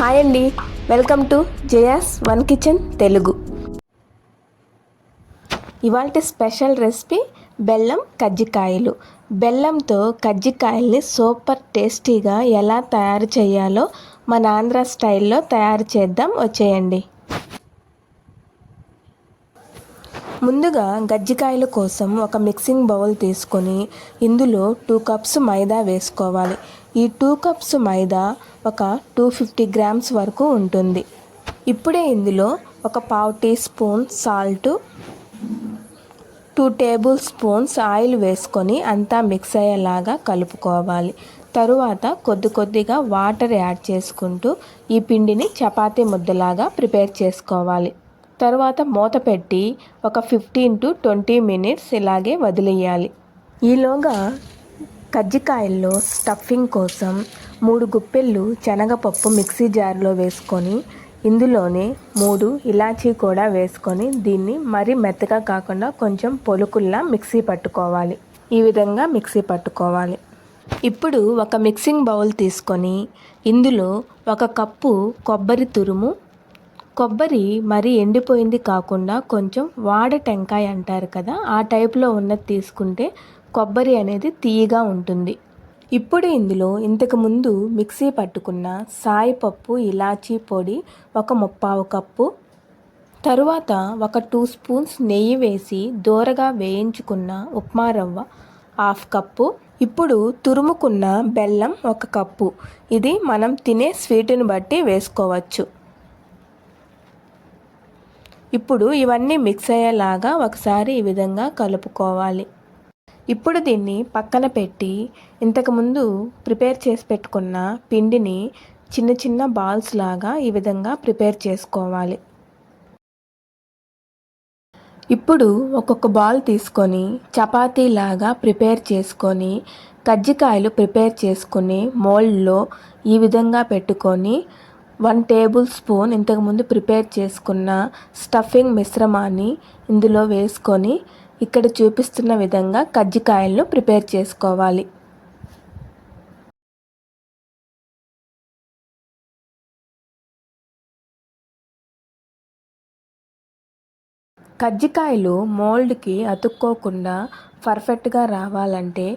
Hi అండి, welcome to Jaya's one kitchen Telugu. ఇవాళ special recipe బెల్లం కజ్జికాయలు. బెల్లంతో కజ్జికాయల్ని సూపర్ టేస్టీగా ఎలా తయారు చేయాలో మన ఆంధ్ర స్టైల్లో తయారు చేద్దాం, వచ్చేయండి. ముందుగా కజ్జికాయల కోసం ఒక మిక్సింగ్ బౌల్ తీసుకొని ఇందులో 2 కప్స్ మైదా వేసుకోవాలి. ఈ 2 కప్స్ మైదా ఒక 250 గ్రామ్స్ వరకు ఉంటుంది. ఇప్పుడే ఇందులో ఒక 1/2 teaspoon salt, 2 tablespoons oil వేసుకొని అంతా మిక్స్ అయ్యేలాగా కలుపుకోవాలి. తరువాత కొద్దిగా వాటర్ యాడ్ చేసుకుంటూ ఈ పిండిని చపాతీ ముద్దలాగా ప్రిపేర్ చేసుకోవాలి. తర్వాత మూత పెట్టి ఒక 15 to 20 మినిట్స్ ఇలాగే వదిలేయాలి. ఈలోగా కజ్జికాయల్లో స్టఫింగ్ కోసం 3 గుప్పెళ్ళు శనగపప్పు మిక్సీ జార్లో వేసుకొని ఇందులోనే 3 ఇలాచీ కూడా వేసుకొని దీన్ని మరీ మెత్తగా కాకుండా కొంచెం పొలుకుల్లా మిక్సీ పట్టుకోవాలి. ఈ విధంగా మిక్సీ పట్టుకోవాలి. ఇప్పుడు ఒక మిక్సింగ్ బౌల్ తీసుకొని ఇందులో 1 కప్పు కొబ్బరి తురుము, కొబ్బరి మరీ ఎండిపోయింది కాకుండా కొంచెం వాడ టెంకాయ అంటారు కదా, ఆ టైప్లో ఉన్నది తీసుకుంటే కొబ్బరి అనేది తీయగా ఉంటుంది. ఇప్పుడు ఇందులో ఇంతకుముందు మిక్సీ పట్టుకున్న సాయిపప్పు, ఇలాచీ పొడి ఒక 3/4 కప్పు, తరువాత ఒక 2 స్పూన్స్ నెయ్యి వేసి దోరగా వేయించుకున్న ఉప్మా రవ్వ 1/2 కప్పు, ఇప్పుడు తురుముకున్న బెల్లం 1 కప్పు. ఇది మనం తినే స్వీటుని బట్టి వేసుకోవచ్చు. ఇప్పుడు ఇవన్నీ మిక్స్ అయ్యేలాగా ఒకసారి ఈ విధంగా కలుపుకోవాలి. ఇప్పుడు దీన్ని పక్కన పెట్టి ఇంతకుముందు ప్రిపేర్ చేసి పెట్టుకున్న పిండిని చిన్న బాల్స్ లాగా ఈ విధంగా ప్రిపేర్ చేసుకోవాలి. ఇప్పుడు ఒక్కొక్క బాల్ తీసుకొని చపాతీ లాగా ప్రిపేర్ చేసుకొని కజ్జికాయలు ప్రిపేర్ చేసుకుని మోల్డ్లో ఈ విధంగా పెట్టుకొని 1 టేబుల్ స్పూన్ ఇంతకుముందు ప్రిపేర్ చేసుకున్న స్టఫింగ్ మిశ్రమాన్ని ఇందులో వేసుకొని ఇక్కడ చూపిస్తున్న విధంగా కజ్జికాయలను ప్రిపేర్ చేసుకోవాలి. కజ్జికాయలు మోల్డ్కి అతుక్కోకుండా పర్ఫెక్ట్గా రావాలంటే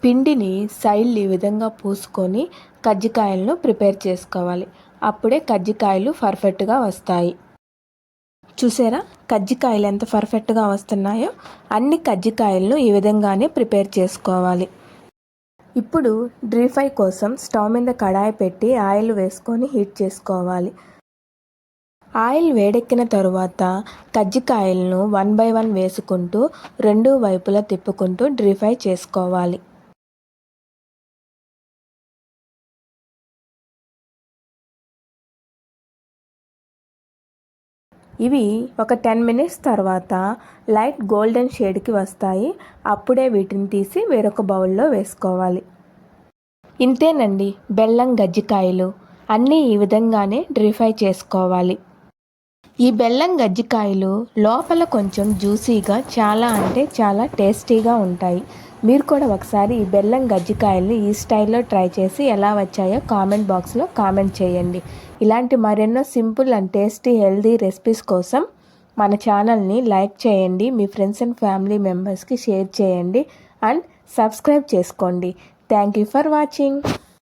పిండిని సైడ్లు ఈ విధంగా పూసుకొని కజ్జికాయలను ప్రిపేర్ చేసుకోవాలి. అప్పుడే కజ్జికాయలు పర్ఫెక్ట్గా వస్తాయి. చూసారా కజ్జికాయలు ఎంత పర్ఫెక్ట్గా వస్తున్నాయో? అన్ని కజ్జికాయలను ఈ విధంగానే ప్రిపేర్ చేసుకోవాలి. ఇప్పుడు డీప్ ఫ్రై కోసం స్టవ్ మీద కడాయి పెట్టి ఆయిల్ వేసుకొని హీట్ చేసుకోవాలి. ఆయిల్ వేడెక్కిన తరువాత కజ్జికాయలను 1 by 1 వేసుకుంటూ 2 వైపులా తిప్పుకుంటూ డీప్ ఫ్రై చేసుకోవాలి. ఇవి ఒక 10 మినిట్స్ తర్వాత లైట్ గోల్డెన్ షేడ్కి వస్తాయి. అప్పుడే వీటిని తీసి వేరొక బౌల్లో వేసుకోవాలి. ఇంతేనండి, బెల్లం కజ్జికాయలు అన్నీ ఈ విధంగానే డీప్ ఫ్రై చేసుకోవాలి. ఈ బెల్లం కజ్జికాయలు లోపల కొంచెం జ్యూసీగా చాలా అంటే చాలా టేస్టీగా ఉంటాయి. మీరు కూడా ఒకసారి ఈ బెల్లం కజ్జికాయల్ని ఈ స్టైల్లో ట్రై చేసి ఎలా వచ్చాయో కామెంట్ బాక్స్లో కామెంట్ చేయండి. ఇలాంటి మరెన్నో simple and tasty healthy recipes కోసం మన ఛానల్ని లైక్ చేయండి, మీ ఫ్రెండ్స్ అండ్ ఫ్యామిలీ మెంబర్స్కి షేర్ చేయండి అండ్ సబ్స్క్రైబ్ చేసుకోండి. Thank you for watching.